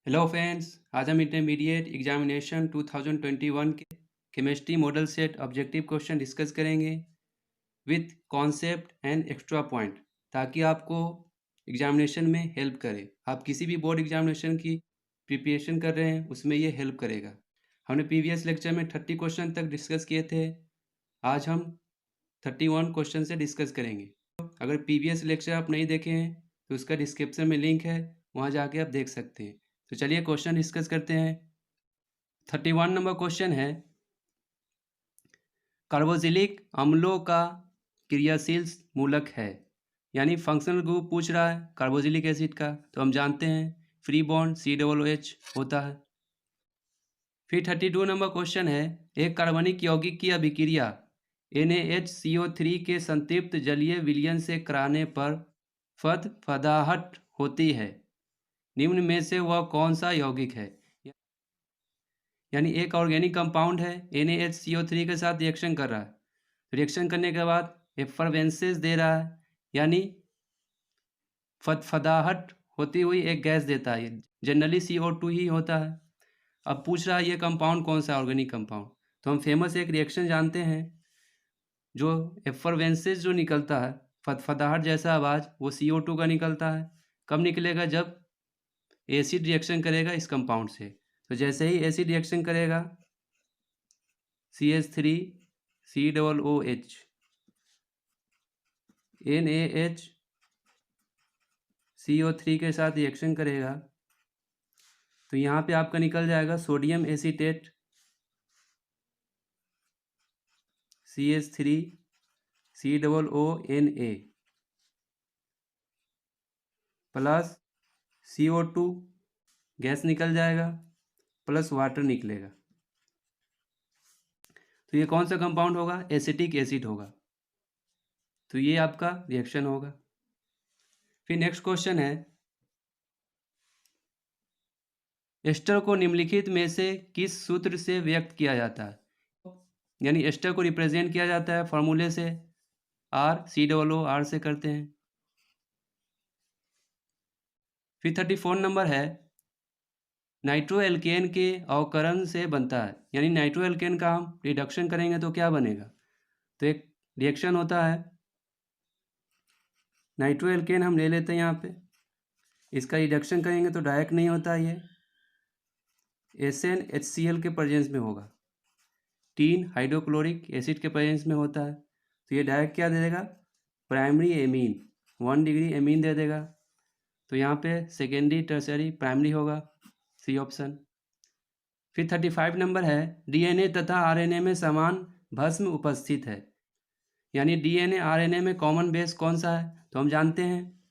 Hello friends, आज हम intermediate examination 2021 के chemistry model set objective question discuss करेंगे with concept and extra point, ताकि आपको एग्जामिनेशन में हेल्प करे। आप किसी भी बोर्ड एग्जामिनेशन की प्रिपरेशन कर रहे हैं, उसमें ये हेल्प करेगा। हमने प्रीवियस लेक्चर में 30 क्वेश्चन तक डिस्कस किए थे। आज हम 31 क्वेश्चन से डिस्कस करेंगे। अगर प्रीवियस लेक्चर आप नहीं देखे हैं तो उसका डिस्क्रिप्शन में लिंक है, वहाँ जाके आप देख सकते हैं। तो चलिए क्वेश्चन डिस्कस करते हैं। 31 नंबर क्वेश्चन है, कार्बोक्सिलिक अम्लों का क्रियाशील मूलक है, यानी फंक्शनल ग्रुप पूछ रहा है कार्बोक्सिलिक एसिड का। तो हम जानते हैं फ्री बॉन्ड COOH होता है। फिर 32 नंबर क्वेश्चन है, एक कार्बनिक यौगिक की अभिक्रिया NaHCO3 के संतृप्त जलीय विलयन से कराने पर फदफदाहट होती है। निम्न में से वह कौन सा यौगिक है? यानी एक ऑर्गेनिक कंपाउंड है, NaHCO3 के साथ रिएक्शन कर रहा है। रिएक्शन करने के बाद एफरवेंसेस दे रहा है, यानी फदफदाहट होती हुई एक गैस देता है। जनरली CO2 ही होता है। अब पूछ रहा है ये कंपाउंड कौन सा ऑर्गेनिक कंपाउंड। तो हम फेमस एक रिएक्शन जानते हैं, जो एफरवेंसेस जो निकलता है, फदफदाहट जैसा आवाज़, वो CO2 का निकलता है। कब निकलेगा? जब एसिड रिएक्शन करेगा इस कंपाउंड से। तो जैसे ही एसिड रिएक्शन करेगा CH3 COOH NaHCO3 के साथ रिएक्शन करेगा, तो यहाँ पे आपका निकल जाएगा sodium acetate CH3 COONA plus CO2 gas निकल जाएगा, प्लस वाटर निकलेगा। तो ये कौन सा कंपाउंड होगा? एसिटिक एसिड होगा। तो ये आपका रिएक्शन होगा। फिर नेक्स्ट क्वेश्चन है, एस्टर को निम्नलिखित में से किस सूत्र से व्यक्त किया जाता है? यानी एस्टर को रिप्रेजेंट किया जाता है फॉर्मूले से, RCOO से करते हैं। फिर 34 नंबर है, नाइट्रो एल्केन के अवकरण से बनता है, यानी नाइट्रो एल्केन का हम रिडक्शन करेंगे तो क्या बनेगा? तो एक रिएक्शन होता है, नाइट्रो एल्केन हम ले लेते हैं यहाँ पे। इसका रिडक्शन करेंगे तो डायरेक्ट नहीं होता, ये SnHCl के प्रेजेंस में होगा, 3 हाइड्रोक्लोरिक एसिड के प्रेजेंस में होता है। तो ये डायरेक्ट क्या दे देगा? प्राइमरी एमीन, 1 डिग्री एमीन दे देगा। तो यहाँ पे सेकेंडरी टर्सरी प्राइमरी होगा, सी ऑप्शन। फिर 35 नंबर है, DNA तथा RNA में समान भस्म उपस्थित है, यानी DNA RNA में कॉमन बेस कौन सा है? तो हम जानते हैं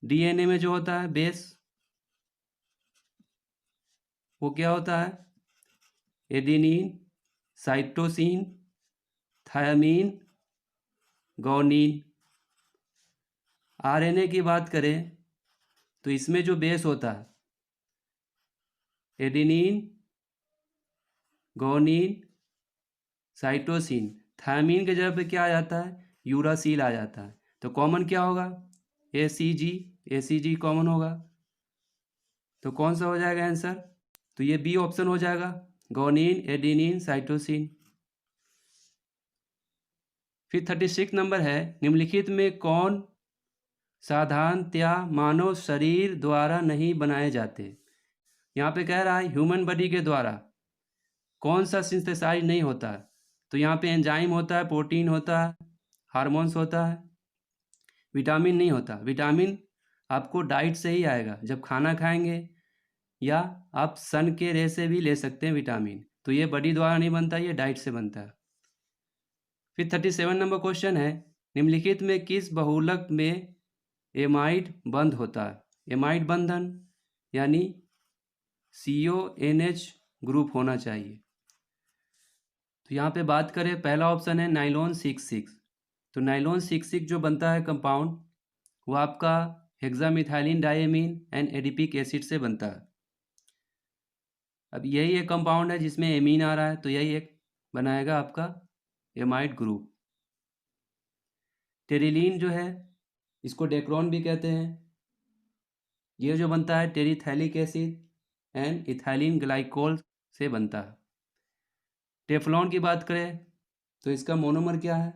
DNA में जो होता है बेस, वो क्या होता है? Adenine, cytosine, thymine, guanine. RNA की बात करें तो इसमें जो बेस होता है एडेनिन, गुआनिन, साइटोसिन, थायमीन के जगह पे क्या आ जाता है? यूरासिल आ जाता है। तो कॉमन क्या होगा? ACG कॉमन होगा। तो कौन सा हो जाएगा आंसर? तो ये बी ऑप्शन हो जाएगा, गुआनिन, एडेनिन, साइटोसिन। फिर 36 नंबर है, निम्नलिखित में कौन साधारणतया मानव शरीर द्वारा नहीं बनाए जाते? यहाँ पे कह रहा है ह्यूमन बॉडी के द्वारा कौन सा सिंथेसाइज नहीं होता है? तो यहाँ पे एंजाइम होता है, प्रोटीन होता है, हार्मोन्स होता है, विटामिन नहीं होता। विटामिन आपको डाइट से ही आएगा, जब खाना खाएंगे, या आप सन के रे से भी ले सकते हैं विटामिन। तो ये बॉडी द्वारा नहीं बनता, ये डाइट से बनता है। फिर 37 नंबर क्वेश्चन है, निम्नलिखित में किस बहुलक में एमाइड बंध होता है? एमाइड बंधन, यानी CONH ग्रुप होना चाहिए। तो यहाँ पे बात करें, पहला ऑप्शन है नाइलॉन 66। तो नाइलॉन 66 जो बनता है कंपाउंड, वो आपका hexamethylene diamine and adipic acid से बनता है। अब यही एक कंपाउंड है जिसमें एमीन आ रहा है, तो यही एक बनाएगा आपका एमाइड ग्रुप। टेरिलीन जो है, इसको डेक्रोन भी कहते हैं, ये जो बनता है टेरिथैलिक एसिड एंड इथाइलिन ग्लाइकोल से बनता है। टेफ्लॉन की बात करें तो इसका मोनोमर क्या है?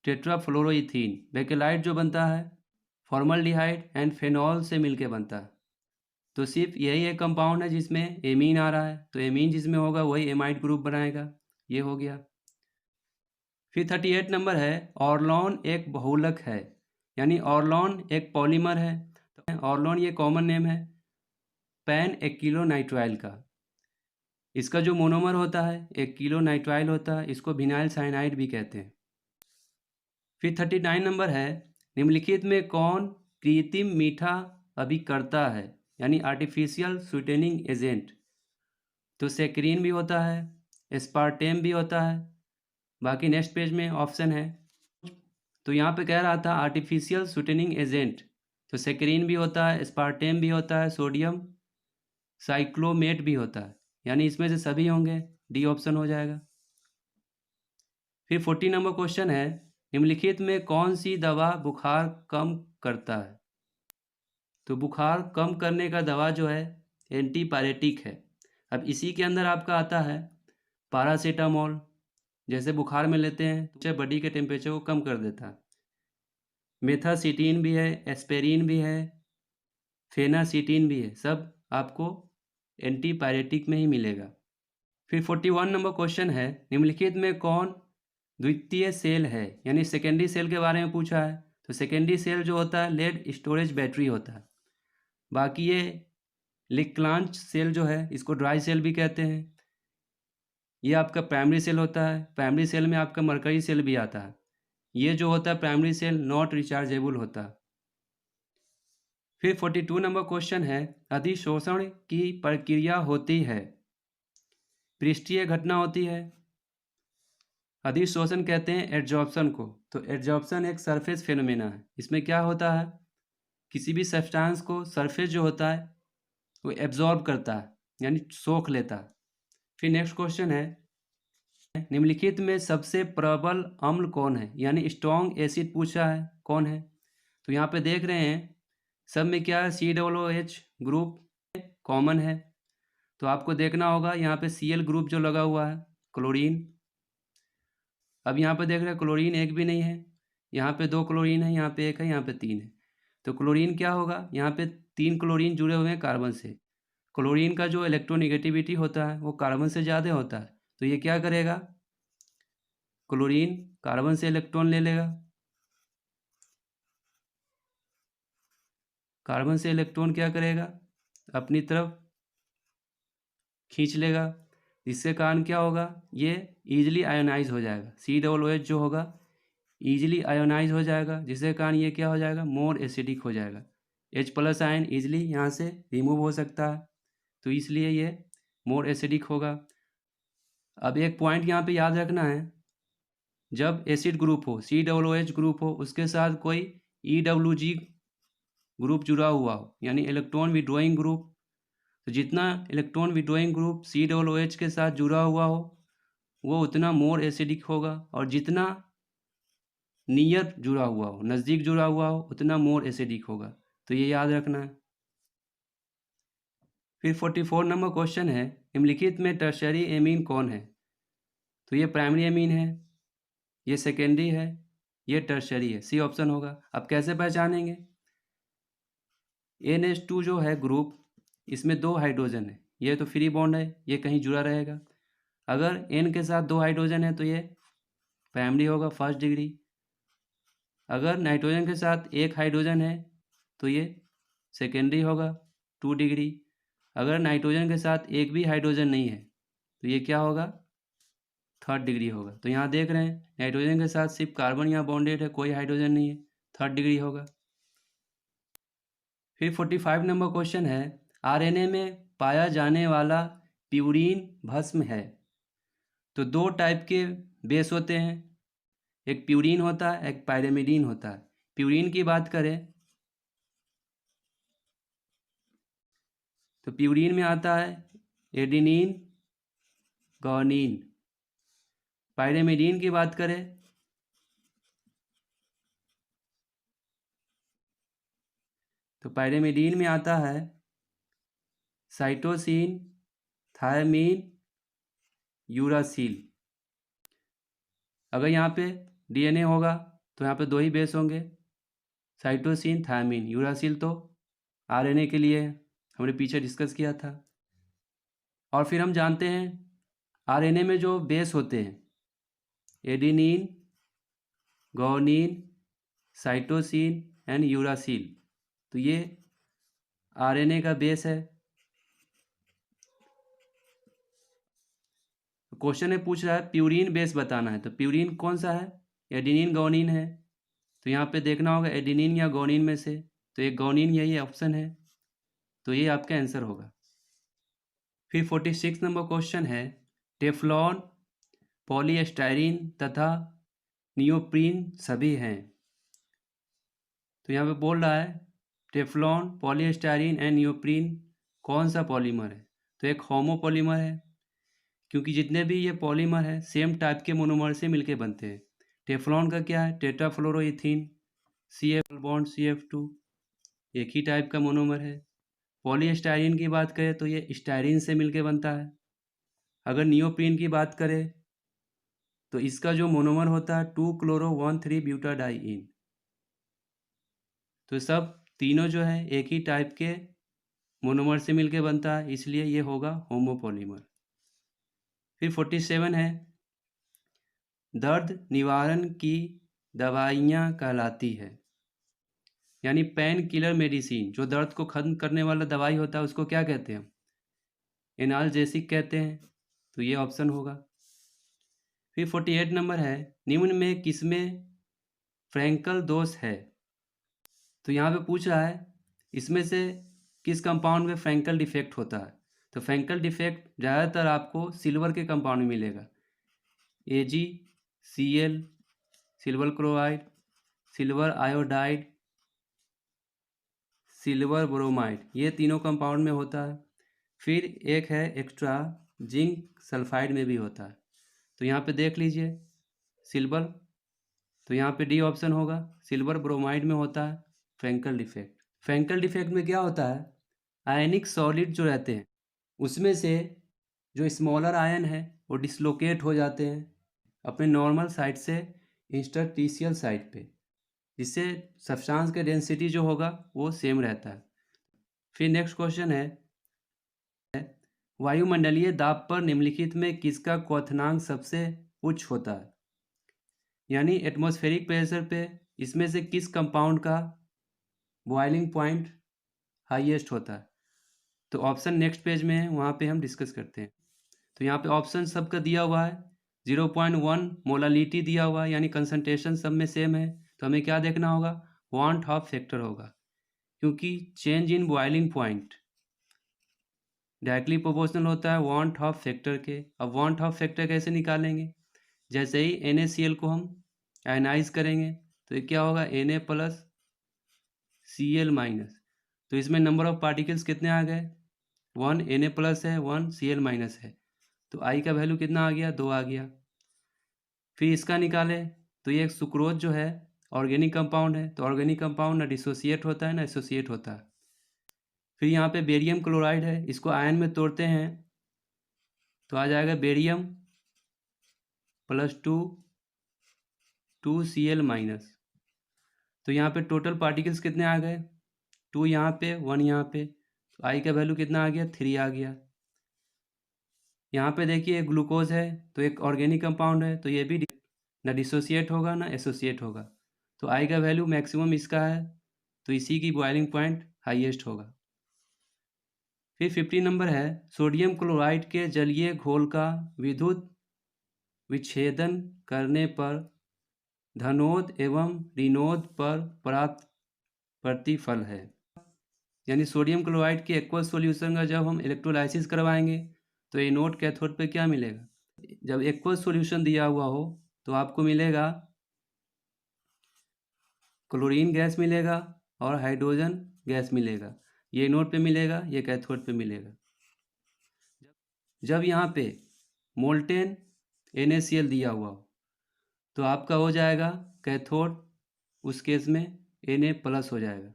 टेट्राफ्लोरोइथीन। बेकेलाइट जो बनता है फॉर्मल्डिहाइड एंड फेनॉल से मिलके बनता है। तो सिर्फ यही एक कंपाउंड है जिसमें एमीन आ रहा है, तो एमीन जिसमें होगा वही एमाइड ग्रुप बनाएगा। ये हो गया। फिर 38 नंबर है, ऑर्लॉन एक बहुलक है, यानी ऑर्लॉन एक पॉलीमर है। तो ऑर्लॉन ये कॉमन नेम है पैन एक्किलोनाइट्राइल का। इसका जो मोनोमर होता है एक्किलोनाइट्राइल होता है, इसको विनाइल साइनाइड भी कहते हैं। फिर 39 नंबर है, निम्नलिखित में कौन कृत्रिम मीठा अभिकर्ता है, यानी आर्टिफिशियल स्वीटेनिंग एजेंट? तो सेक्रीन भी होता है, एस्पार्टेम भी होता है, बाकी नेक्स्ट पेज में ऑप्शन है। तो यहाँ पे कह रहा था आर्टिफिशियल स्वीटेनिंग एजेंट, तो सेक्रीन भी होता है, एस्पार्टेम भी होता है, सोडियम साइक्लोमेट भी होता है, यानी इसमें से सभी होंगे, डी ऑप्शन हो जाएगा। फिर 40 नंबर क्वेश्चन है, निम्नलिखित में कौन सी दवा बुखार कम करता है? तो बुखार कम करने का दवा जो है एंटीपायरेटिक है। अब इसी के अंदर आपका आता है पैरासीटामोल, जैसे बुखार में लेते हैं तो बॉडी के टेम्परेचर को कम कर देता है। मेथासिटीन भी है, एस्पेरिन भी है, फेनासिटीन भी है, सब आपको एंटीपायरेटिक में ही मिलेगा। फिर 41 नंबर क्वेश्चन है, निम्नलिखित में कौन द्वितीय सेल है, यानी सेकेंडरी सेल के बारे में पूछा है। तो सेकेंडरी सेल जो होता है लेड स्टोरेज बैटरी होता है। बाकी ये लिक्लांच सेल जो है इसको ड्राई सेल भी कहते हैं। ये आपका प्राइमरी सेल होता है, प्राइमरी सेल में आपका मरकरी सेल भी आता है। ये जो होता है प्राइमरी सेल नॉट रिचार्जेबल होता है। फिर 42 नंबर क्वेश्चन है, अधिशोषण की प्रक्रिया होती है, पृष्ठीय घटना होती है। अधिशोषण कहते हैं एड्जॉर्प्शन को। तो एड्जॉर्प्शन एक सरफेस फिनोमेना है। इसमें क्या होता है, किसी भी सब्सटेंस को सरफेस जो होता है वो एब्जॉर्ब करता है, यानी सोख लेता है। फिर नेक्स्ट क्वेश्चन है, निम्नलिखित में सबसे प्रबल अम्ल कौन है, यानी स्ट्रॉन्ग एसिड पूछा है कौन है। तो यहाँ पे देख रहे हैं सब में क्या है, COOH ग्रुप कॉमन है। तो आपको देखना होगा यहाँ पे Cl ग्रुप जो लगा हुआ है क्लोरीन। अब यहाँ पे देख रहे हैं क्लोरीन एक भी नहीं है, यहाँ पे 2 क्लोरीन है, यहाँ पे 1 है, यहाँ पे 3 है। तो क्लोरीन क्या होगा, यहाँ पे 3 क्लोरीन जुड़े हुए हैं कार्बन से। क्लोरीन का जो इलेक्ट्रोनिगेटिविटी होता है वो कार्बन से ज़्यादा होता है, तो ये क्या करेगा, क्लोरीन कार्बन से इलेक्ट्रॉन ले लेगा, कार्बन से इलेक्ट्रॉन क्या करेगा अपनी तरफ खींच लेगा। इसके कारण क्या होगा, ये ईजिली आयोनाइज हो जाएगा। COOH जो होगा ईजिली आयोनाइज हो जाएगा, जिसके कारण ये क्या हो जाएगा, मोर एसिडिक हो जाएगा। H+ आयन ईजिली यहाँ से रिमूव हो सकता है, तो इसलिए ये मोर एसिडिक होगा। अब एक पॉइंट यहाँ पे याद रखना है, जब एसिड ग्रुप हो COOH ग्रुप हो उसके साथ कोई EWG ग्रुप जुड़ा हुआ हो, यानी इलेक्ट्रॉन विड्रॉइंग ग्रुप, तो जितना इलेक्ट्रॉन विड्रॉइंग ग्रुप COOH के साथ जुड़ा हुआ हो वो उतना मोर एसिडिक होगा, और जितना नियर जुड़ा हुआ हो, नज़दीक जुड़ा हुआ हो, उतना मोर एसिडिक होगा। तो ये याद रखना है। फिर 44 नंबर क्वेश्चन है, निम्नलिखित में टर्शरी एमीन कौन है? तो ये प्राइमरी एमीन है, ये सेकेंडरी है, ये टर्शरी है, सी ऑप्शन होगा। अब कैसे पहचानेंगे, NH2 जो है ग्रुप, इसमें 2 हाइड्रोजन है, ये तो फ्री बॉन्ड है, ये कहीं जुड़ा रहेगा। अगर N के साथ 2 हाइड्रोजन है तो ये प्राइमरी होगा, फर्स्ट डिग्री। अगर नाइट्रोजन के साथ 1 हाइड्रोजन है तो ये सेकेंडरी होगा, 2 डिग्री। अगर नाइट्रोजन के साथ एक भी हाइड्रोजन नहीं है तो ये क्या होगा, थर्ड डिग्री होगा। तो यहाँ देख रहे हैं नाइट्रोजन के साथ सिर्फ कार्बन यहाँ बॉन्डेड है, कोई हाइड्रोजन नहीं है, थर्ड डिग्री होगा। फिर 45 नंबर क्वेश्चन है, RNA में पाया जाने वाला प्यूरीन भस्म है। तो 2 टाइप के बेस होते हैं, एक प्यूरीन होता है, एक पायरेमिडीन होता है। प्यूरीन की बात करें तो प्यूरीन में आता है एडिनिन गुआनिन। पायरेमिडीन की बात करें तो पायरेमिडीन में आता है साइटोसिन, थायमीन, यूरासिल। अगर यहाँ पे डीएनए होगा तो यहाँ पे 2 ही बेस होंगे, साइटोसिन, थायमीन। यूरासिल तो आरएनए के लिए हमने पीछे डिस्कस किया था। और फिर हम जानते हैं आरएनए में जो बेस होते हैं, adenine, guanine, cytosine and uracil, तो ये आरएनए का बेस है। क्वेश्चन में पूछ रहा है प्यूरिन बेस बताना है, तो प्यूरिन कौन सा है? एडेनिन, गुआनिन है। तो यहाँ पे देखना होगा एडेनिन या गुआनिन में से, तो एक गुआनिन यही ऑप्शन है, तो ये आपका आंसर होगा। फिर 46 नंबर क्वेश्चन है टेफ्लॉन, पॉलीस्टाइरीन तथा नियोप्रीन सभी हैं। तो यहाँ पे बोल रहा है टेफ्लॉन, पॉलीस्टाइरीन एंड नियोप्रीन कौन सा पॉलीमर है? तो एक होमोपॉलीमर है, क्योंकि जितने भी ये पॉलीमर है सेम टाइप के मोनोमर से मिलके बनते हैं। टेफ्लॉन का क्या है? टेट्राफ्लोरोइथीन, CF बॉन्ड CF2, एक ही टाइप का मोनोमर है। पॉलीस्टाइरीन की बात करें तो ये स्टाइरीन से मिलके बनता है। अगर नियोप्रीन की बात करें तो इसका जो मोनोमर होता है 2-chloro-1,3-ब्यूटाडाइईन। तो सब तीनों जो है एक ही टाइप के मोनोमर से मिलके बनता है, इसलिए ये होगा होमोपॉलीमर। फिर 47 है दर्द निवारण की दवाइयाँ कहलाती है, यानी पेन किलर मेडिसिन, जो दर्द को खत्म करने वाला दवाई होता है उसको क्या कहते हैं? एनाल्जेसिक कहते हैं, तो ये ऑप्शन होगा। फिर 48 नंबर है निम्न में किसमें फ्रैंकल दोष है? तो यहाँ पे पूछ रहा है इसमें से किस कंपाउंड में फ्रैंकल डिफेक्ट होता है? तो फ्रैंकल डिफेक्ट ज़्यादातर आपको सिल्वर के कंपाउंड में मिलेगा, AgCl, silver chloride, silver iodide, silver bromide, ये तीनों कंपाउंड में होता है। फिर एक है एक्स्ट्रा जिंक सल्फाइड में भी होता है, तो यहाँ पे देख लीजिए सिल्वर, तो यहाँ पे डी ऑप्शन होगा, सिल्वर ब्रोमाइड में होता है फ्रैंकल डिफेक्ट। फ्रैंकल डिफेक्ट में क्या होता है, आयनिक सॉलिड जो रहते हैं उसमें से जो स्मॉलर आयन है वो डिसलोकेट हो जाते हैं अपने नॉर्मल साइड से इंटरस्टिशियल साइड पे, जिससे सब्सटेंस के डेंसिटी जो होगा वो सेम रहता है। फिर नेक्स्ट क्वेश्चन है वायुमंडलीय दाब पर निम्नलिखित में किसका क्वथनांक सबसे उच्च होता है? यानी एटमॉस्फेरिक प्रेशर पे इसमें से किस कंपाउंड का बॉइलिंग पॉइंट हाईएस्ट होता है? तो ऑप्शन नेक्स्ट पेज में है, वहाँ पे हम डिस्कस करते हैं। तो यहाँ पे ऑप्शन सबका दिया हुआ है, 0.1 मोलालिटी दिया हुआ है, यानी कंसंट्रेशन सब में सेम है, तो हमें क्या देखना होगा? 1/2 फैक्टर होगा, क्योंकि change in boiling point directly proportional होता है 1/2 फैक्टर के। अब 1/2 फैक्टर कैसे निकालेंगे? जैसे ही NaCl को हम आयनाइज करेंगे तो ये क्या होगा, Na प्लस Cl माइनस, तो इसमें नंबर ऑफ पार्टिकल्स कितने आ गए? 1 Na प्लस है, 1 Cl माइनस है, तो I का वैल्यू कितना आ गया? 2 आ गया। फिर इसका निकाले तो ये सुक्रोज जो है ऑर्गेनिक कंपाउंड है, तो ऑर्गेनिक कंपाउंड ना डिसोसिएट होता है ना एसोसिएट होता है। फिर यहाँ पे बेरियम क्लोराइड है, इसको आयन में तोड़ते हैं तो आ जाएगा बेरियम प्लस 2 Cl माइनस, तो यहाँ पे टोटल पार्टिकल्स कितने आ गए? 2 यहाँ पे 1 यहाँ पे, तो I का वैल्यू कितना आ गया? 3 आ गया। यहाँ पे देखिए ग्लूकोज है, तो एक ऑर्गेनिक कंपाउंड है, तो ये भी ना डिसोसिएट होगा ना एसोसिएट होगा, तो I का वैल्यू मैक्सिमम इसका है, तो इसी की बॉइलिंग पॉइंट हाईएस्ट होगा। फिर 50 नंबर है सोडियम क्लोराइड के जलीय घोल का विद्युत विच्छेदन करने पर धनोद एवं ऋणोद पर प्राप्त प्रतिफल है। यानी सोडियम क्लोराइड के एक्वस सॉल्यूशन का जब हम इलेक्ट्रोलाइसिस करवाएंगे तो एनोड कैथोड पे क्या मिलेगा? जब एक्वस सॉल्यूशन दिया हुआ हो तो आपको मिलेगा क्लोरीन गैस मिलेगा और हाइड्रोजन गैस मिलेगा, ये एनोड पे मिलेगा, ये कैथोड पे मिलेगा। जब यहाँ पे मोल्टेन NaCl दिया हुआ हो तो आपका हो जाएगा कैथोड, उस केस में Na प्लस हो जाएगा।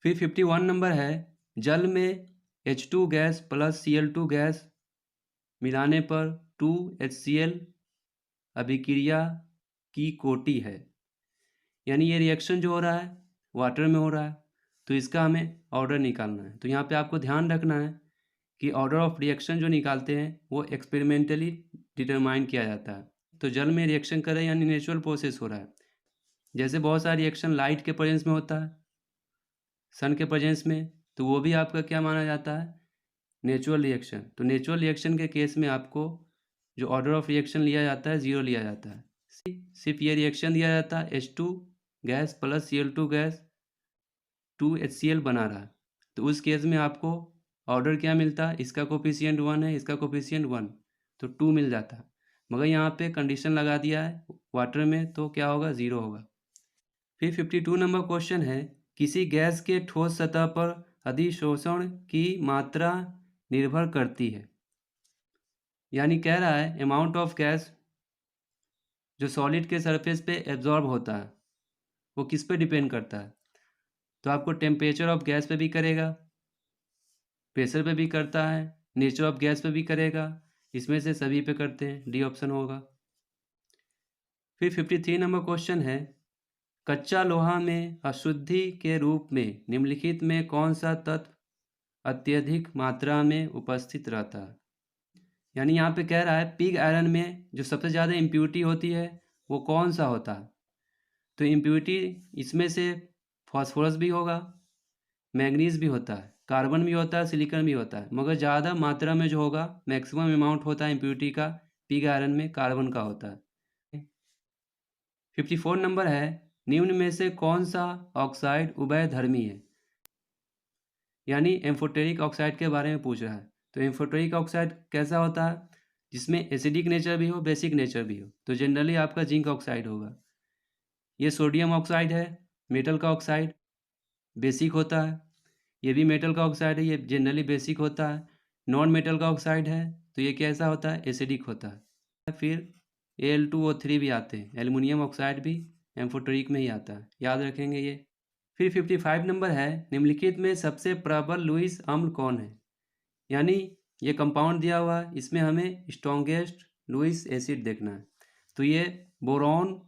फिर 51 नंबर है जल में H2 gas plus Cl2 gas मिलाने पर 2HCl अभिक्रिया की कोटि है। यानी ये रिएक्शन जो हो रहा है वाटर में हो रहा है, तो इसका हमें ऑर्डर निकालना है। तो यहाँ पे आपको ध्यान रखना है कि ऑर्डर ऑफ रिएक्शन जो निकालते हैं वो एक्सपेरिमेंटली डिटरमाइन किया जाता है। तो जल में रिएक्शन कर रहे हैं यानी नेचुरल प्रोसेस हो रहा है। जैसे बहुत सारा रिएक्शन लाइट के प्रेजेंस में होता है, सन के प्रेजेंस में, तो वो भी आपका क्या माना जाता है, नेचुरल रिएक्शन। तो नेचुरल रिएक्शन के केस में आपको जो ऑर्डर ऑफ रिएक्शन लिया जाता है 0 लिया जाता है। सिर्फ ये रिएक्शन दिया जाता है H2 gas plus Cl2 gas 2HCl बना रहा है, तो उस केस में आपको ऑर्डर क्या मिलता है, इसका कोफिशिएंट 1 है, इसका कोफिशिएंट 1, तो 2 मिल जाता है। मगर यहाँ पे कंडीशन लगा दिया है वाटर में, तो क्या होगा, 0 होगा। फिर 52 नंबर क्वेश्चन है, किसी गैस के ठोस सतह पर अधिशोषण की मात्रा निर्भर करती है। यानी कह रहा है अमाउंट ऑफ गैस जो सॉलिड के सरफेस पे एब्जॉर्ब होता है वो किस पे डिपेंड करता है, तो आपको टेम्परेचर ऑफ गैस पे भी करेगा, प्रेशर पे भी करता है, नेचर ऑफ गैस पे भी करेगा, इसमें से सभी पे करते हैं, डी ऑप्शन होगा। फिर 53 नंबर क्वेश्चन है, कच्चा लोहा में अशुद्धि के रूप में निम्नलिखित में कौन सा तत्व अत्यधिक मात्रा में उपस्थित रहता है। यानी यहाँ पे कह रहा है पिग आयरन में जो सबसे ज़्यादा इम्प्यूरिटी होती है वो कौन सा होता है, तो इम्प्यूरिटी इसमें से फॉस्फोरस भी होगा, मैग्नीज भी होता है, कार्बन भी होता है, सिलिकॉन भी होता है, मगर ज़्यादा मात्रा में जो होगा मैक्सिमम अमाउंट होता है इम्प्यूरिटी का पिग आयरन में कार्बन का होता है। 54 नंबर है, निम्न में से कौन सा ऑक्साइड उभयधर्मी है। यानी एम्फोटेरिक ऑक्साइड के बारे में पूछ रहा है। तो एम्फोटेरिक ऑक्साइड कैसा होता है, जिसमें एसिडिक नेचर भी हो, बेसिक नेचर भी हो, तो जनरली आपका जिंक ऑक्साइड होगा। ये सोडियम ऑक्साइड है, मेटल का ऑक्साइड, बेसिक होता है। ये भी मेटल का ऑक्साइड है, ये जनरली बेसिक होता है। नॉन मेटल का ऑक्साइड है तो ये कैसा होता है, एसिडिक होता है। फिर Al2O3 भी आते हैं, एल्युमिनियम ऑक्साइड भी एम्फोटेरिक में ही आता है, याद रखेंगे ये। फिर 55 नंबर है, निम्नलिखित में सबसे प्रबल लुईस अम्ल कौन है। यानी ये कंपाउंड दिया हुआ है, इसमें हमें स्ट्रॉन्गेस्ट लुईस एसिड देखना है। तो ये बोरॉन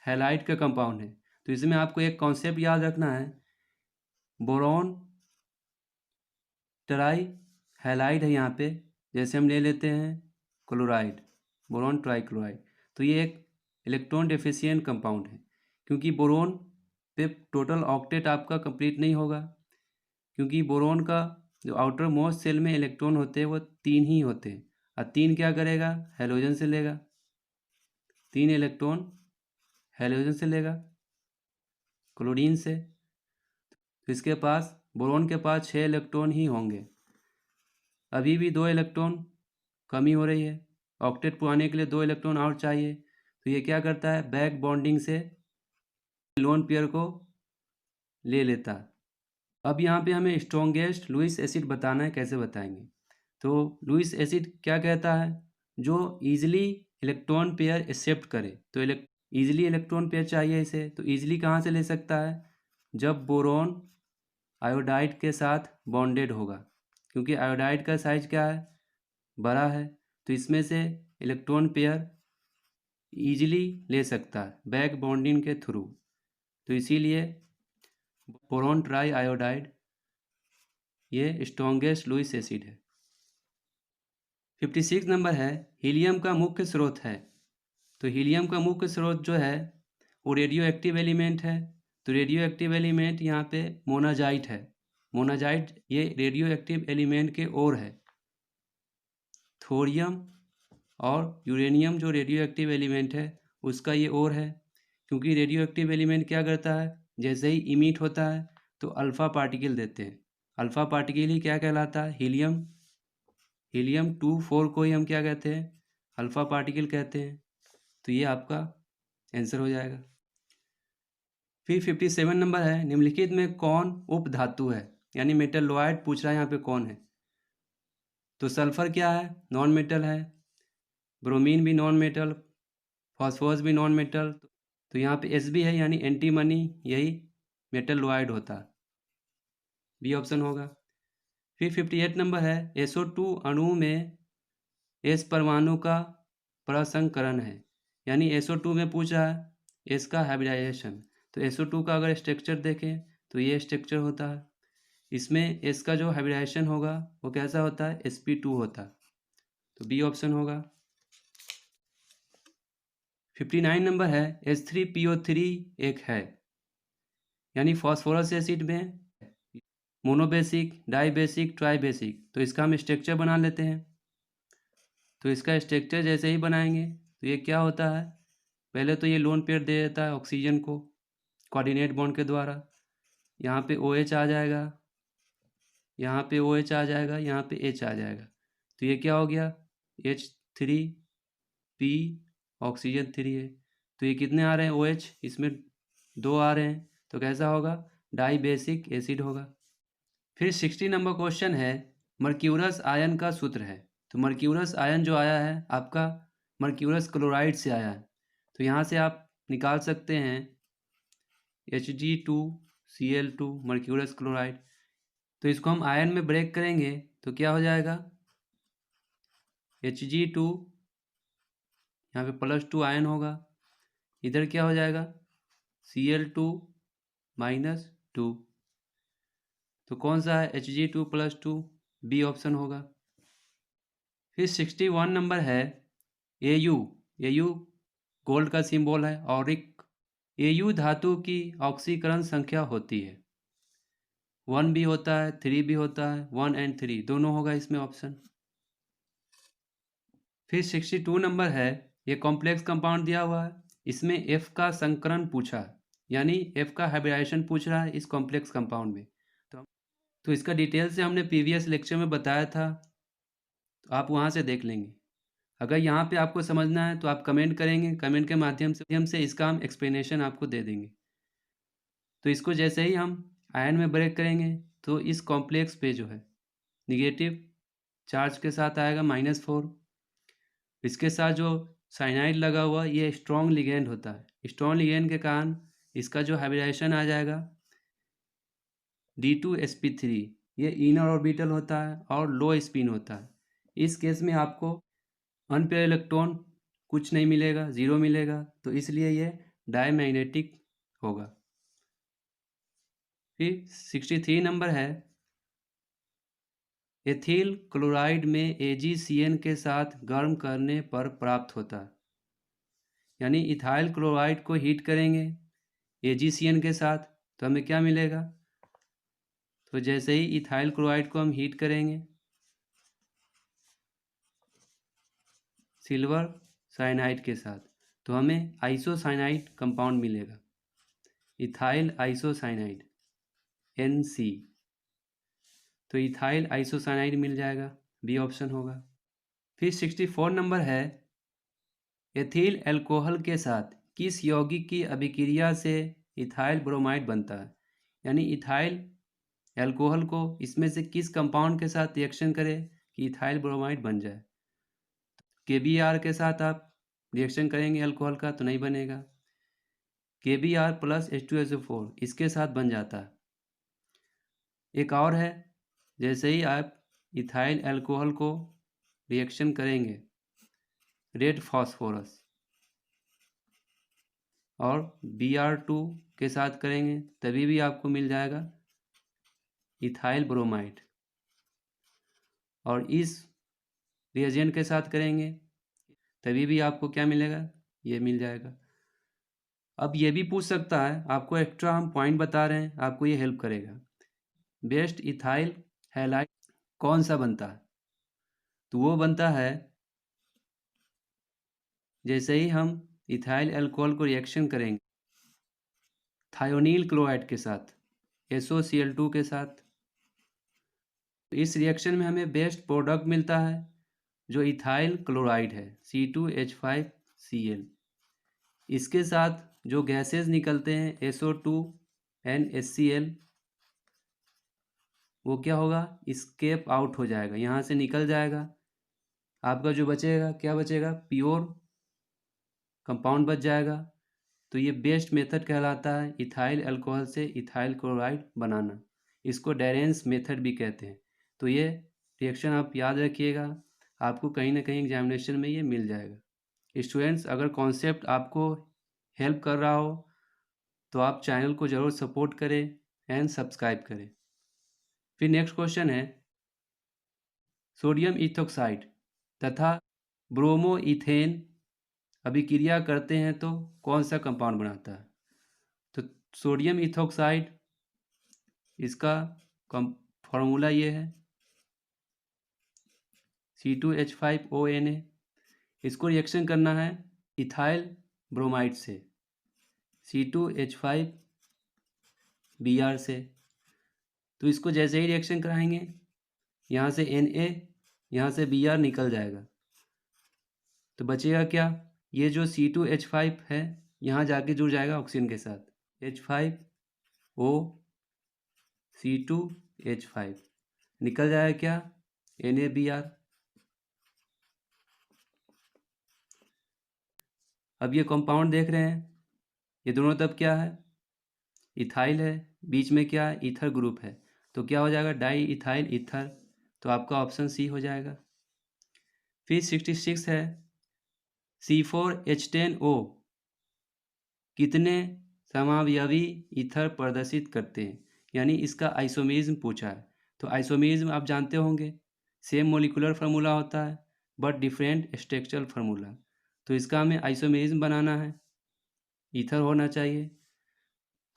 हैलाइड का कंपाउंड है। तो इसमें आपको एक कॉन्सेप्ट याद रखना है, बोरॉन ट्राई हैलाइड है यहाँ पे, जैसे हम ले लेते हैं क्लोराइड, बोरॉन ट्राईक्लोराइड, तो ये एक इलेक्ट्रॉन डेफिशिएंट कंपाउंड है, क्योंकि बोरॉन पे टोटल ऑक्टेट आपका कंप्लीट नहीं होगा, क्योंकि बोरॉन का जो आउटर मोस्ट सेल में इलेक्ट्रॉन होते हैं वो 3 ही होते हैं, और 3 क्या करेगा, हैलोजन से लेगा, 3 इलेक्ट्रॉन हैलोजन से लेगा, क्लोरीन से। तो इसके पास, बोरॉन के पास 6 इलेक्ट्रॉन ही होंगे। अभी भी 2 इलेक्ट्रॉन कमी हो रही है, ऑक्टेट पुराने के लिए 2 इलेक्ट्रॉन और चाहिए। तो ये क्या करता है, बैक बॉन्डिंग से लोन पेयर को ले लेता है। अब यहाँ पे हमें स्ट्रॉन्गेस्ट लुईस एसिड बताना है, कैसे बताएंगे। तो लुईस एसिड क्या कहता है, जो ईजिली इलेक्ट्रॉन पेयर एक्सेप्ट करे। तो ईजिली इलेक्ट्रॉन पेयर चाहिए इसे, तो ईजिली कहाँ से ले सकता है, जब बोरॉन आयोडाइड के साथ बॉन्डेड होगा, क्योंकि आयोडाइड का साइज क्या है, बड़ा है, तो इसमें से इलेक्ट्रॉन पेयर ईजिली ले सकता है बैक बॉन्डिंग के थ्रू। तो इसीलिए बोरॉन ट्राई आयोडाइड ये स्ट्रॉन्गेस्ट लुईस एसिड है। 56 नंबर है, हीलियम का मुख्य स्रोत है। तो हीलियम का मुख्य स्रोत जो है वो रेडियो एक्टिव एलिमेंट है। तो रेडियो एक्टिव एलिमेंट यहाँ पे मोनाजाइट है। मोनाजाइट ये रेडियो एक्टिव एलिमेंट के ओर है। थोरियम और यूरेनियम जो रेडियो एक्टिव एलिमेंट है उसका ये ओर है, क्योंकि रेडियो एक्टिव एलिमेंट क्या करता है, जैसे ही इमिट होता है तो अल्फ़ा पार्टिकल देते हैं। अल्फ़ा पार्टिकल ही क्या कहलाता है, हीलियम। हीलियम 2 4 को ही हम क्या कहते हैं, अल्फ़ा पार्टिकल कहते हैं। तो ये आपका आंसर हो जाएगा। फिर 57 नंबर है, निम्नलिखित में कौन उप धातु है। यानी मेटलॉइड पूछ रहा है यहाँ पे कौन है। तो सल्फर क्या है, नॉन मेटल है, ब्रोमीन भी नॉन मेटल, फॉस्फोरस भी नॉन मेटल। तो यहाँ पे Sb है, यानी एंटीमनी, यही मेटलॉइड होता है, बी ऑप्शन होगा। फिर 58 नंबर है SO2 अणु में S परमाणु का प्रसंकरण है, यानी SO2 में पूछ रहा है S का हाइब्रिडाइजेशन। तो SO2 का अगर स्ट्रक्चर देखें तो ये स्ट्रक्चर होता है, इसमें S का जो हाइब्रिडाइजेशन होगा वो कैसा होता है, sp2 होता है, तो बी ऑप्शन होगा। 59 नंबर है H3PO3 एक है, यानी फॉस्फोरस एसिड में मोनोबेसिक, डाइबेसिक, ट्राइबेसिक, तो इसका हम स्ट्रक्चर बना लेते हैं। तो इसका स्ट्रक्चर जैसे ही बनाएंगे तो ये क्या होता है, पहले तो ये लोन पेयर दे देता है ऑक्सीजन को कोऑर्डिनेट बॉन्ड के द्वारा, यहाँ पे OH आ जाएगा, यहाँ पे OH आ जाएगा, यहाँ पे H आ जाएगा, तो ये क्या हो गया H3P ऑक्सीजन 3 है, तो ये कितने आ रहे हैं OH, इसमें 2 आ रहे हैं, तो कैसा होगा, डाइबेसिक एसिड होगा। फिर 60 नंबर क्वेश्चन है मर्क्यूरस आयन का सूत्र है। तो मर्क्यूरस आयन जो आया है आपका मर्क्यूरस क्लोराइड से आया है, तो यहाँ से आप निकाल सकते हैं Hg2Cl2 मर्क्यूरस क्लोराइड। तो इसको हम आयन में ब्रेक करेंगे तो क्या हो जाएगा, Hg2 यहाँ पे +2 आयन होगा, इधर क्या हो जाएगा Cl2 -2, तो कौन सा है Hg2 +2, बी ऑप्शन होगा। फिर 61 नंबर है Au गोल्ड का सिंबल है ऑरिक। Au धातु की ऑक्सीकरण संख्या होती है, 1 भी होता है 3 भी होता है, 1 और 3 दोनों होगा इसमें ऑप्शन। फिर 62 नंबर है, ये कॉम्प्लेक्स कंपाउंड दिया हुआ है, इसमें F का संकरण पूछा है, यानी F का हाइब्रिडाइजेशन पूछ रहा है इस कॉम्प्लेक्स कंपाउंड में। तो इसका डिटेल से हमने प्रीवियस लेक्चर में बताया था, तो आप वहाँ से देख लेंगे। अगर यहाँ पे आपको समझना है तो आप कमेंट करेंगे, कमेंट के माध्यम से इसका हम एक्सप्लेनेशन आपको दे देंगे। तो इसको जैसे ही हम आयन में ब्रेक करेंगे तो इस कॉम्प्लेक्स पे जो है निगेटिव चार्ज के साथ आएगा -4, इसके साथ जो साइनाइड लगा हुआ ये स्ट्रॉन्ग लिगेंड होता है, स्ट्रॉन्ग लिगेंड के कारण इसका जो हाइब्रिडाइजेशन आ जाएगा D2sp3, ये इनर ऑर्बिटल होता है और लो स्पिन होता है। इस केस में आपको अनपेयर इलेक्ट्रॉन कुछ नहीं मिलेगा, 0 मिलेगा, तो इसलिए ये डायमैग्नेटिक होगा। फिर 63 नंबर है एथिल क्लोराइड में AgCN के साथ गर्म करने पर प्राप्त होता है, यानी इथाइल क्लोराइड को हीट करेंगे AgCN के साथ तो हमें क्या मिलेगा, तो जैसे ही इथाइल क्लोराइड को हम हीट करेंगे सिल्वर साइनाइड के साथ तो हमें आइसोसाइनाइड कंपाउंड मिलेगा, इथाइल आइसोसाइनाइड NC, तो इथाइल आइसोसाइनाइड मिल जाएगा, बी ऑप्शन होगा। फिर 64 नंबर है एथिल अल्कोहल के साथ किस यौगिक की अभिक्रिया से इथाइल ब्रोमाइड बनता है, यानी इथाइल अल्कोहल को इसमें से किस कंपाउंड के साथ रिएक्शन करें कि इथाइल ब्रोमाइड बन जाए। KBr के साथ आप रिएक्शन करेंगे अल्कोहल का तो नहीं बनेगा, KBr + H2SO4 इसके साथ बन जाता है। एक और है, जैसे ही आप इथाइल अल्कोहल को रिएक्शन करेंगे रेड फास्फोरस और Br2 के साथ करेंगे तभी भी आपको मिल जाएगा इथाइल ब्रोमाइड, और इस रिएजेंट के साथ करेंगे तभी भी आपको क्या मिलेगा, ये मिल जाएगा। अब ये भी पूछ सकता है, आपको एक्स्ट्रा हम पॉइंट बता रहे हैं, आपको ये हेल्प करेगा, बेस्ट इथाइल हैलाइड कौन सा बनता है, तो वो बनता है जैसे ही हम इथाइल अल्कोहल को रिएक्शन करेंगे थायोनील क्लोराइड के साथ SOCl2 के साथ, इस रिएक्शन में हमें बेस्ट प्रोडक्ट मिलता है जो इथाइल क्लोराइड है C2H5Cl, इसके साथ जो गैसेस निकलते हैं SO2 NaCl वो क्या होगा, स्केप आउट हो जाएगा, यहाँ से निकल जाएगा, आपका जो बचेगा क्या बचेगा, प्योर कंपाउंड बच जाएगा। तो ये बेस्ट मेथड कहलाता है इथाइल अल्कोहल से इथाइल क्लोराइड बनाना, इसको डैरेंस मेथड भी कहते हैं। तो ये रिएक्शन आप याद रखिएगा, आपको कहीं ना कहीं एग्जामिनेशन में ये मिल जाएगा। स्टूडेंट्स, अगर कॉन्सेप्ट आपको हेल्प कर रहा हो तो आप चैनल को ज़रूर सपोर्ट करें एंड सब्सक्राइब करें। फिर नेक्स्ट क्वेश्चन है, सोडियम इथोक्साइड तथा ब्रोमो इथेन अभिक्रिया करते हैं तो कौन सा कंपाउंड बनाता है? तो सोडियम इथोक्साइड, इसका फॉर्मूला ये है C2H5ONa। इसको रिएक्शन करना है इथाइल ब्रोमाइड से, C2H5Br से। तो इसको जैसे ही रिएक्शन कराएंगे, यहाँ से Na, यहाँ से Br निकल जाएगा, तो बचेगा क्या? ये जो C2H5 है यहाँ जाके जुड़ जाएगा ऑक्सीजन के साथ, H5O C2H5, निकल जाएगा क्या? NaBr। अब ये कंपाउंड देख रहे हैं, ये दोनों तरफ क्या है? इथाइल है, बीच में क्या है? ईथर ग्रुप है, तो क्या हो जाएगा? Di ethyl ether. तो आपका ऑप्शन सी हो जाएगा। फिर 66 है, C4H10O कितने समावयवी ईथर प्रदर्शित करते हैं? यानी इसका आइसोमेरिज्म पूछा है। तो आइसोमेरिज्म आप जानते होंगे, सेम मोलिकुलर फार्मूला होता है बट डिफरेंट स्ट्रक्चरल फार्मूला। तो इसका हमें आइसोमेरिज्म बनाना है, ईथर होना चाहिए।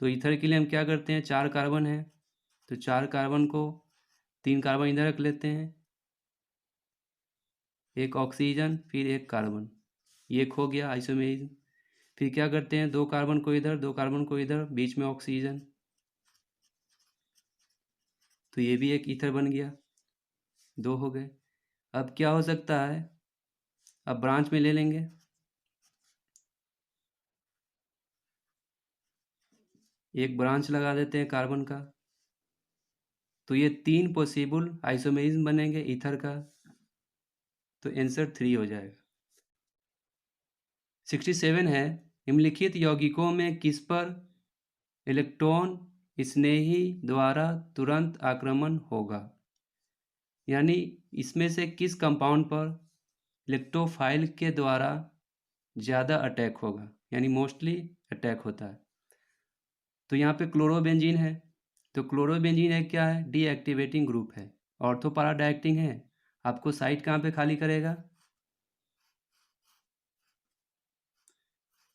तो ईथर के लिए हम क्या करते हैं? 4 कार्बन है, तो 4 कार्बन को 3 कार्बन इधर रख लेते हैं, एक ऑक्सीजन फिर एक कार्बन, ये खो गया आइसोमेरिज्म। फिर क्या करते हैं? 2 कार्बन को इधर, 2 कार्बन को इधर, बीच में ऑक्सीजन, तो ये भी एक ईथर बन गया, 2 हो गए। अब क्या हो सकता है? अब ब्रांच में ले लेंगे, एक ब्रांच लगा देते हैं कार्बन का, तो ये 3 पॉसिबल आइसोमेरिज्म बनेंगे ईथर का, तो आंसर 3 हो जाएगा। 67 है, निम्नलिखित यौगिकों में किस पर इलेक्ट्रॉन स्नेही द्वारा तुरंत आक्रमण होगा? यानी इसमें से किस कंपाउंड पर इलेक्ट्रोफाइल के द्वारा ज़्यादा अटैक होगा, यानी मोस्टली अटैक होता है? तो यहाँ पे क्लोरोबेंजीन है, तो क्लोरोबेंजीन है क्या है? डीएक्टिवेटिंग ग्रुप है, ऑर्थो पैरा डायरेक्टिंग है। आपको साइट कहाँ पे खाली करेगा?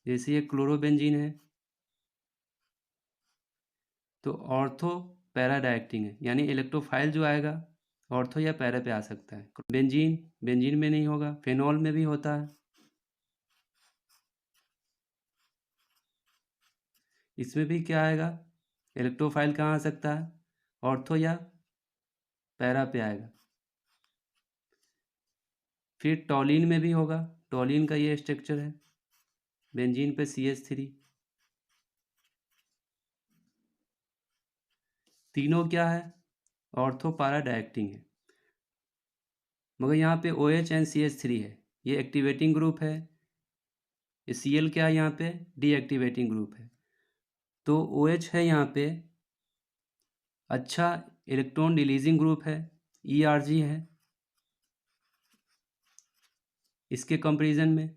जैसे ये क्लोरोबेंजीन है तो ऑर्थो पैरा डायरेक्टिंग है, यानी इलेक्ट्रोफाइल जो आएगा ऑर्थो या पैरा पे आ सकता है। बेंजीन, बेंजीन में नहीं होगा, फेनॉल में भी होता है, इसमें भी क्या आएगा? इलेक्ट्रोफाइल कहाँ आ सकता है? ऑर्थो या पैरा पे आएगा। फिर टॉलिन में भी होगा, टॉलिन का ये स्ट्रक्चर है, बेंजीन पे CH3। तीनों क्या है? ऑर्थो पैरा डायरेक्टिंग है, मगर यहाँ पे OH एंड CH3 है, ये एक्टिवेटिंग ग्रुप है। ये Cl क्या है? यहाँ पे डीएक्टिवेटिंग ग्रुप है। तो OH है यहाँ पे अच्छा इलेक्ट्रॉन रिलीजिंग ग्रुप है, ERG है इसके कंपैरिजन में,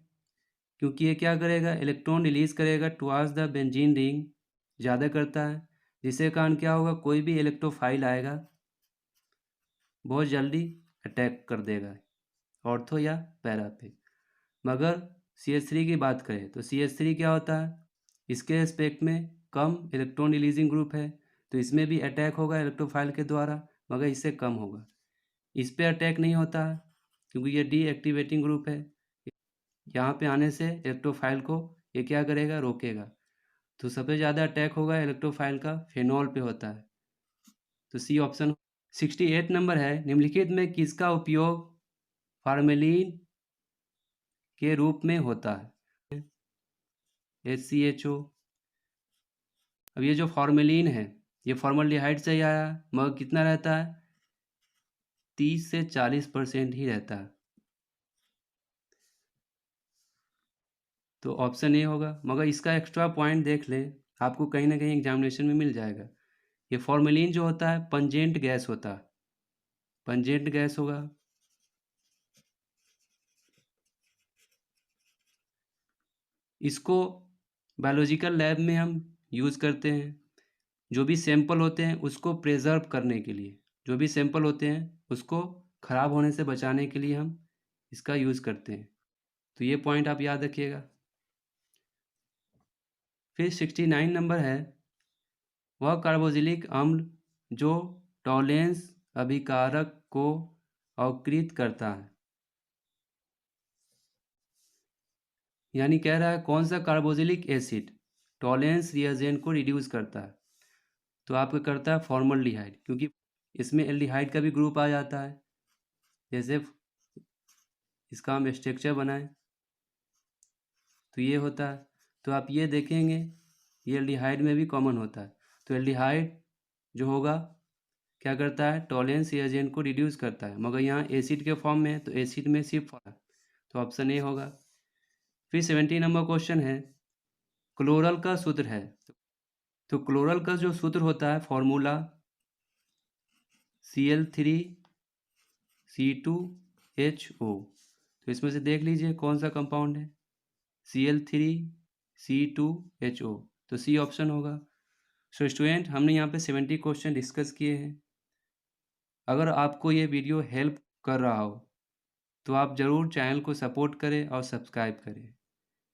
क्योंकि ये क्या करेगा? इलेक्ट्रॉन रिलीज करेगा टुवर्ड्स द बेंजीन रिंग, ज़्यादा करता है, जिसके कारण क्या होगा? कोई भी इलेक्ट्रोफाइल आएगा बहुत जल्दी अटैक कर देगा ऑर्थो या पैरा पे। मगर CH3 की बात करें तो CH3 क्या होता है? इसके एस्पेक्ट में कम इलेक्ट्रॉन रिलीजिंग ग्रुप है, तो इसमें भी अटैक होगा इलेक्ट्रोफाइल के द्वारा, मगर इससे कम होगा। इस पे अटैक नहीं होता है क्योंकि ये डीएक्टिवेटिंग ग्रुप है, यहाँ पे आने से इलेक्ट्रोफाइल को ये क्या करेगा? रोकेगा। तो सबसे ज़्यादा अटैक होगा इलेक्ट्रोफाइल का फेनॉल पे होता है, तो सी ऑप्शन। 68 नंबर है, निम्नलिखित में किसका उपयोग फार्मेलिन के रूप में होता है? HCHO। अब ये जो फॉर्मेलिन है ये फॉर्मल्डिहाइड से ही आया, मगर कितना रहता है? 30 से 40% ही रहता है, तो ऑप्शन ए होगा। मगर इसका एक्स्ट्रा पॉइंट देख लें, आपको कहीं ना कहीं एग्जामिनेशन में मिल जाएगा। ये फॉर्मेलिन जो होता है पंजेंट गैस होता है, पंजेंट गैस होगा। इसको बायोलॉजिकल लैब में हम यूज़ करते हैं। जो भी सैंपल होते हैं उसको प्रिजर्व करने के लिए, जो भी सैंपल होते हैं उसको ख़राब होने से बचाने के लिए हम इसका यूज़ करते हैं। तो ये पॉइंट आप याद रखिएगा। फिर 69 नंबर है, वह कार्बोक्सिलिक अम्ल जो टॉलेंस अभिकारक को अवकृत करता है। यानी कह रहा है कौन सा कार्बोक्सिलिक एसिड टॉलेंस रिएजेंट को रिड्यूस करता है। तो आपका करता है फॉर्मल्डिहाइड, क्योंकि इसमें एल्डिहाइड का भी ग्रुप आ जाता है। जैसे इसका हम स्ट्रक्चर बनाएं तो ये होता है। तो आप ये देखेंगे ये एल्डिहाइड में भी कॉमन होता है। तो एल्डिहाइड जो होगा क्या करता है, टॉलेंस रिएजेंट को रिड्यूस करता है, मगर यहाँ एसिड के फॉर्म में है तो एसिड में सिर्फ होगा, तो ऑप्शन ए होगा। फिर 70 नंबर क्वेश्चन है, क्लोरल का सूत्र है। तो क्लोरल का जो सूत्र होता है फॉर्मूला Cl3C2Ho। तो इसमें से देख लीजिए कौन सा कंपाउंड है, Cl3C2Ho, तो सी ऑप्शन होगा। सो स्टूडेंट हमने यहाँ पे 70 क्वेश्चन डिस्कस किए हैं। अगर आपको ये वीडियो हेल्प कर रहा हो तो आप ज़रूर चैनल को सपोर्ट करें और सब्सक्राइब करें।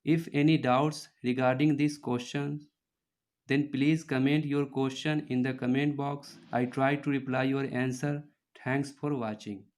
If any doubts regarding this question then please comment your question in the comment box. I try to reply your answer. Thanks for watching.